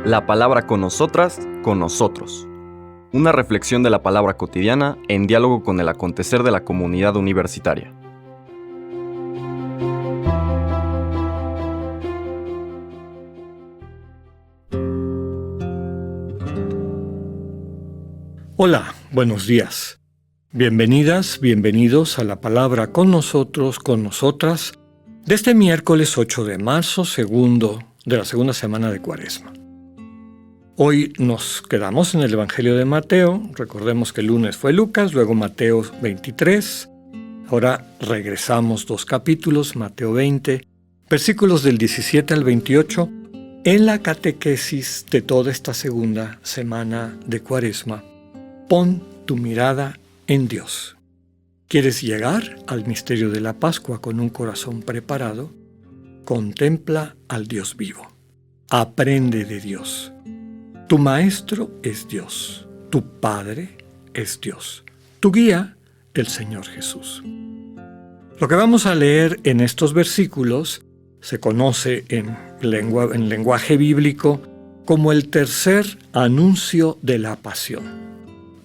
La palabra con nosotras, con nosotros. Una reflexión de la palabra cotidiana en diálogo con el acontecer de la comunidad universitaria. Hola, buenos días. Bienvenidas, bienvenidos a la palabra con nosotros, con nosotras, de este miércoles 8 de marzo, de la segunda semana de Cuaresma. Hoy nos quedamos en el Evangelio de Mateo. Recordemos que el lunes fue Lucas, luego Mateo 23. Ahora regresamos 2 capítulos, Mateo 20, versículos del 17 al 28, en la catequesis de toda esta segunda semana de Cuaresma. Pon tu mirada en Dios. ¿Quieres llegar al misterio de la Pascua con un corazón preparado? Contempla al Dios vivo. Aprende de Dios. Tu maestro es Dios. Tu Padre es Dios. Tu guía, el Señor Jesús. Lo que vamos a leer en estos versículos se conoce en lenguaje bíblico como el tercer anuncio de la pasión.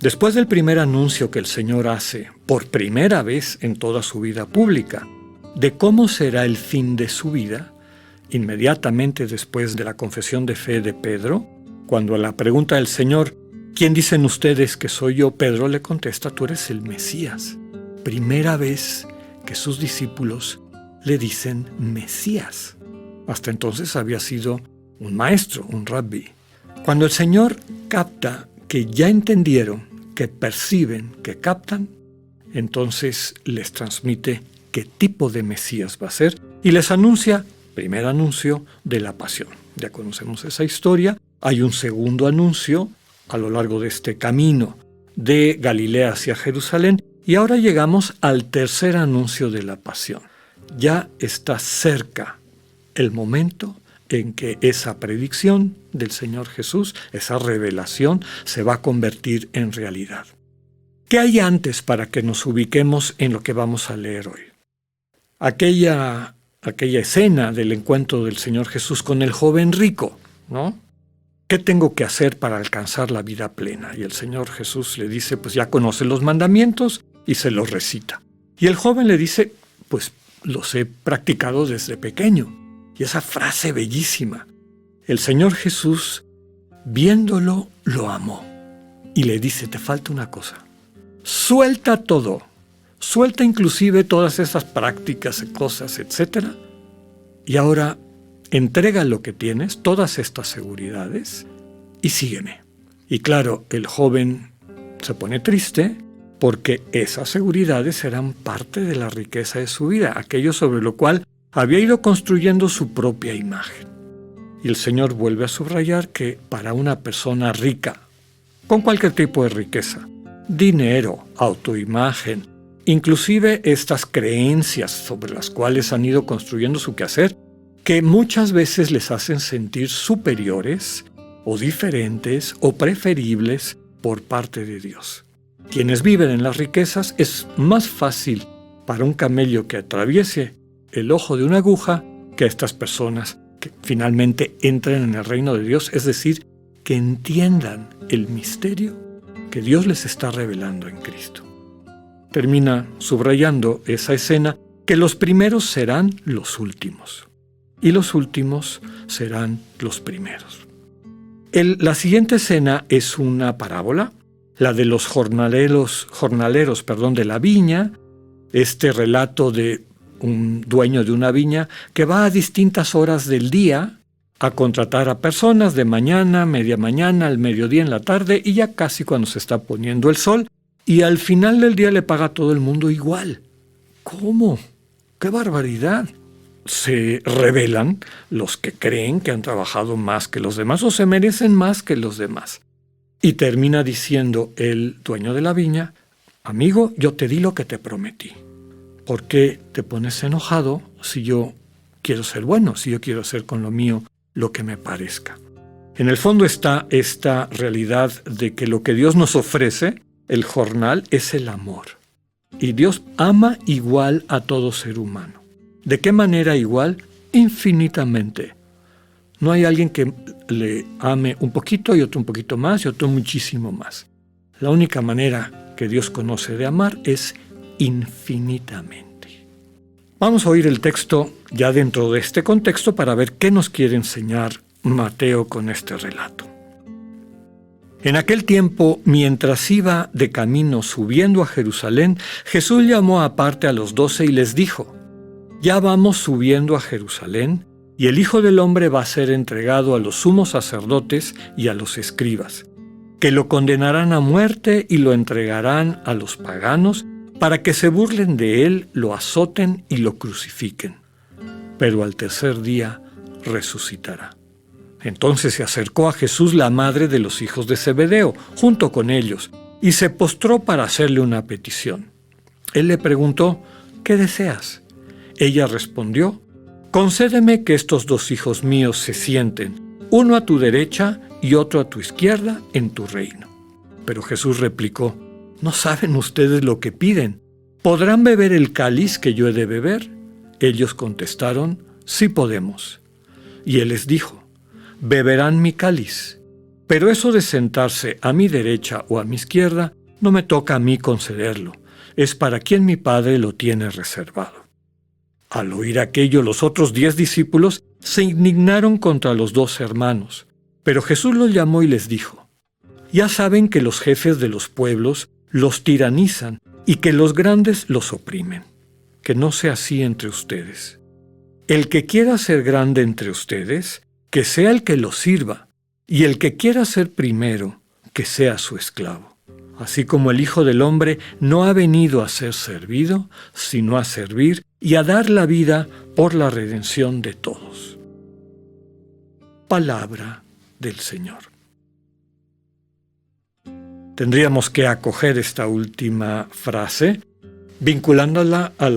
Después del primer anuncio que el Señor hace por primera vez en toda su vida pública de cómo será el fin de su vida, inmediatamente después de la confesión de fe de Pedro, cuando a la pregunta del Señor, ¿quién dicen ustedes que soy yo?, Pedro le contesta, tú eres el Mesías. Primera vez que sus discípulos le dicen Mesías. Hasta entonces había sido un maestro, un rabí. Cuando el Señor capta que ya entendieron, que perciben, que captan, entonces les transmite qué tipo de Mesías va a ser y les anuncia, primer anuncio de la pasión. Ya conocemos esa historia. Hay un segundo anuncio a lo largo de este camino de Galilea hacia Jerusalén y ahora llegamos al tercer anuncio de la pasión. Ya está cerca el momento en que esa predicción del Señor Jesús, esa revelación, se va a convertir en realidad. ¿Qué hay antes para que nos ubiquemos en lo que vamos a leer hoy? Aquella escena del encuentro del Señor Jesús con el joven rico, ¿no? ¿Qué tengo que hacer para alcanzar la vida plena? Y el Señor Jesús le dice, pues ya conoce los mandamientos y se los recita. Y el joven le dice, pues los he practicado desde pequeño. Y esa frase bellísima, el Señor Jesús, viéndolo, lo amó. Y le dice, te falta una cosa. Suelta todo. Suelta inclusive todas esas prácticas, cosas, etc. Y ahora entrega lo que tienes, todas estas seguridades, y sígueme. Y claro, el joven se pone triste porque esas seguridades eran parte de la riqueza de su vida, aquello sobre lo cual había ido construyendo su propia imagen. Y el Señor vuelve a subrayar que para una persona rica, con cualquier tipo de riqueza, dinero, autoimagen, inclusive estas creencias sobre las cuales han ido construyendo su quehacer, que muchas veces les hacen sentir superiores o diferentes o preferibles por parte de Dios. Quienes viven en las riquezas es más fácil para un camello que atraviese el ojo de una aguja que a estas personas que finalmente entren en el reino de Dios, es decir, que entiendan el misterio que Dios les está revelando en Cristo. Termina subrayando esa escena que los primeros serán los últimos y los últimos serán los primeros. La siguiente escena es una parábola, la de los jornaleros de la viña, este relato de un dueño de una viña que va a distintas horas del día a contratar a personas de mañana, media mañana, al mediodía, en la tarde y ya casi cuando se está poniendo el sol, y al final del día le paga a todo el mundo igual. ¿Cómo? ¡Qué barbaridad! Se rebelan los que creen que han trabajado más que los demás o se merecen más que los demás. Y termina diciendo el dueño de la viña, amigo, yo te di lo que te prometí. ¿Por qué te pones enojado si yo quiero ser bueno, si yo quiero hacer con lo mío lo que me parezca? En el fondo está esta realidad de que lo que Dios nos ofrece, el jornal, es el amor. Y Dios ama igual a todo ser humano. ¿De qué manera igual? Infinitamente. No hay alguien que le ame un poquito y otro un poquito más y otro muchísimo más. La única manera que Dios conoce de amar es infinitamente. Vamos a oír el texto ya dentro de este contexto para ver qué nos quiere enseñar Mateo con este relato. En aquel tiempo, mientras iba de camino subiendo a Jerusalén, Jesús llamó aparte a los 12 y les dijo: «Ya vamos subiendo a Jerusalén, y el Hijo del Hombre va a ser entregado a los sumos sacerdotes y a los escribas, que lo condenarán a muerte y lo entregarán a los paganos para que se burlen de él, lo azoten y lo crucifiquen. Pero al tercer día resucitará». Entonces se acercó a Jesús la madre de los hijos de Zebedeo, junto con ellos, y se postró para hacerle una petición. Él le preguntó: «¿Qué deseas?». Ella respondió: «Concédeme que estos 2 hijos míos se sienten, uno a tu derecha y otro a tu izquierda, en tu reino». Pero Jesús replicó: «¿No saben ustedes lo que piden? ¿Podrán beber el cáliz que yo he de beber?». Ellos contestaron: «Sí podemos». Y él les dijo: «Beberán mi cáliz, pero eso de sentarse a mi derecha o a mi izquierda no me toca a mí concederlo, es para quien mi Padre lo tiene reservado». Al oír aquello, los otros 10 discípulos se indignaron contra los 2 hermanos, pero Jesús los llamó y les dijo: «Ya saben que los jefes de los pueblos los tiranizan y que los grandes los oprimen. Que no sea así entre ustedes. El que quiera ser grande entre ustedes, que sea el que los sirva, y el que quiera ser primero, que sea su esclavo. Así como el Hijo del Hombre no ha venido a ser servido, sino a servir y a dar la vida por la redención de todos». Palabra del Señor. Tendríamos que acoger esta última frase vinculándola a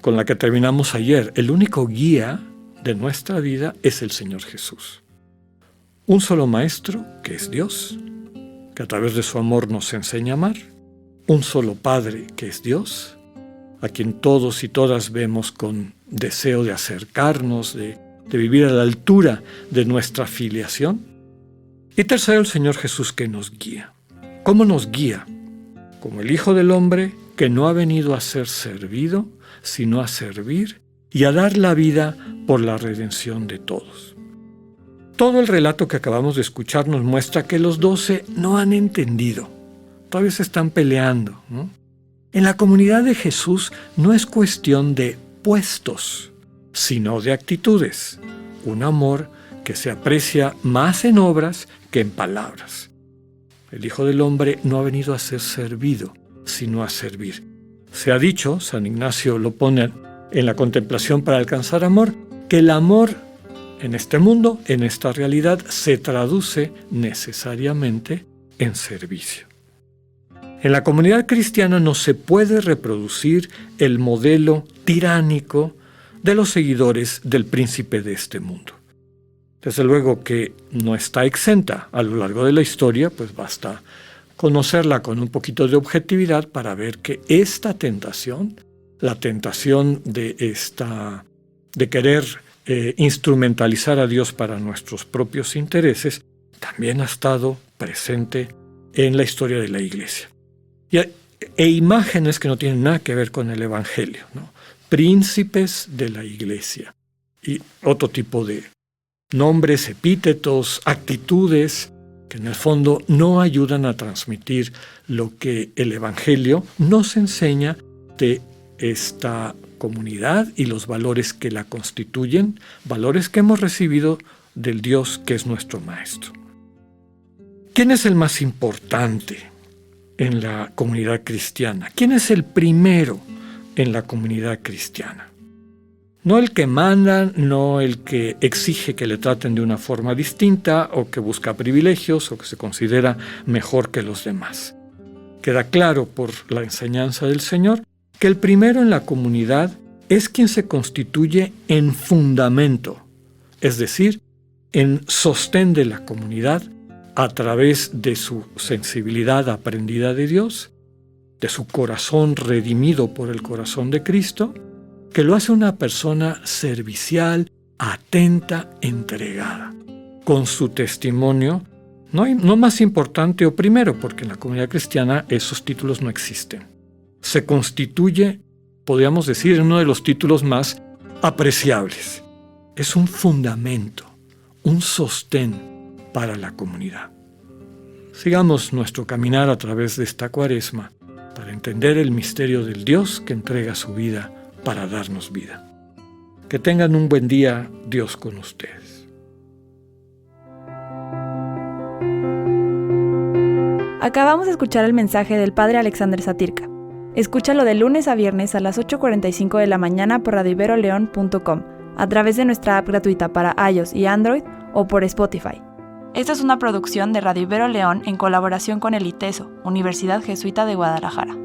con la que terminamos ayer. El único guía de nuestra vida es el Señor Jesús. Un solo Maestro, que es Dios, que a través de su amor nos enseña a amar. Un solo Padre, que es Dios, a quien todos y todas vemos con deseo de acercarnos, de vivir a la altura de nuestra filiación. Y tercero, el Señor Jesús, que nos guía. ¿Cómo nos guía? Como el Hijo del Hombre, que no ha venido a ser servido, sino a servir y a dar la vida por la redención de todos. Todo el relato que acabamos de escuchar nos muestra que los 12 no han entendido. Todavía se están peleando, ¿no? En la comunidad de Jesús no es cuestión de puestos, sino de actitudes. Un amor que se aprecia más en obras que en palabras. El Hijo del Hombre no ha venido a ser servido, sino a servir. Se ha dicho, San Ignacio lo pone en la contemplación para alcanzar amor, que el amor en este mundo, en esta realidad, se traduce necesariamente en servicio. En la comunidad cristiana no se puede reproducir el modelo tiránico de los seguidores del príncipe de este mundo. Desde luego que no está exenta a lo largo de la historia, pues basta conocerla con un poquito de objetividad para ver que esta tentación, la tentación de querer instrumentalizar a Dios para nuestros propios intereses, también ha estado presente en la historia de la Iglesia. E imágenes que no tienen nada que ver con el Evangelio, ¿no? Príncipes de la Iglesia y otro tipo de nombres, epítetos, actitudes que en el fondo no ayudan a transmitir lo que el Evangelio nos enseña de esta comunidad y los valores que la constituyen, valores que hemos recibido del Dios que es nuestro Maestro. ¿Quién es el más importante en la comunidad cristiana? ¿Quién es el primero en la comunidad cristiana? No el que manda, no el que exige que le traten de una forma distinta o que busca privilegios o que se considera mejor que los demás. Queda claro por la enseñanza del Señor que el primero en la comunidad es quien se constituye en fundamento, es decir, en sostén de la comunidad a través de su sensibilidad aprendida de Dios, de su corazón redimido por el corazón de Cristo, que lo hace una persona servicial atenta, entregada, con su testimonio, no más importante o primero, porque en la comunidad cristiana esos títulos no existen. Se constituye, podríamos decir, en uno de los títulos más apreciables. Es un fundamento, un sostén para la comunidad. Sigamos nuestro caminar a través de esta Cuaresma para entender el misterio del Dios que entrega su vida para darnos vida. Que tengan un buen día, Dios con ustedes. Acabamos de escuchar el mensaje del Padre Alexander Satirka. Escúchalo de lunes a viernes a las 8:45 de la mañana por radioiberoleon.com, a través de nuestra app gratuita para iOS y Android o por Spotify. Esta es una producción de Radio Ibero León en colaboración con el ITESO, Universidad Jesuita de Guadalajara.